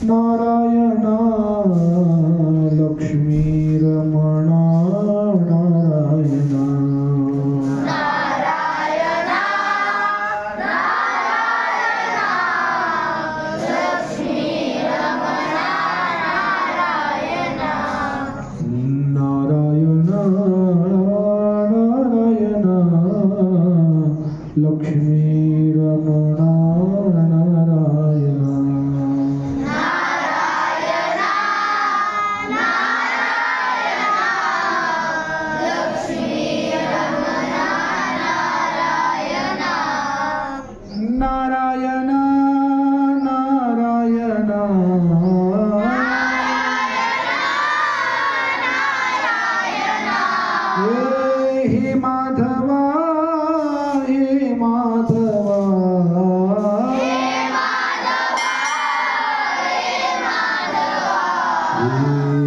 नारायणा लक्ष्मी रमणा नारायणा नारायणा नारायणा लक्ष्मी रमणा नारायणा नारायणा नारायणा हे माधवा हे माधवा हे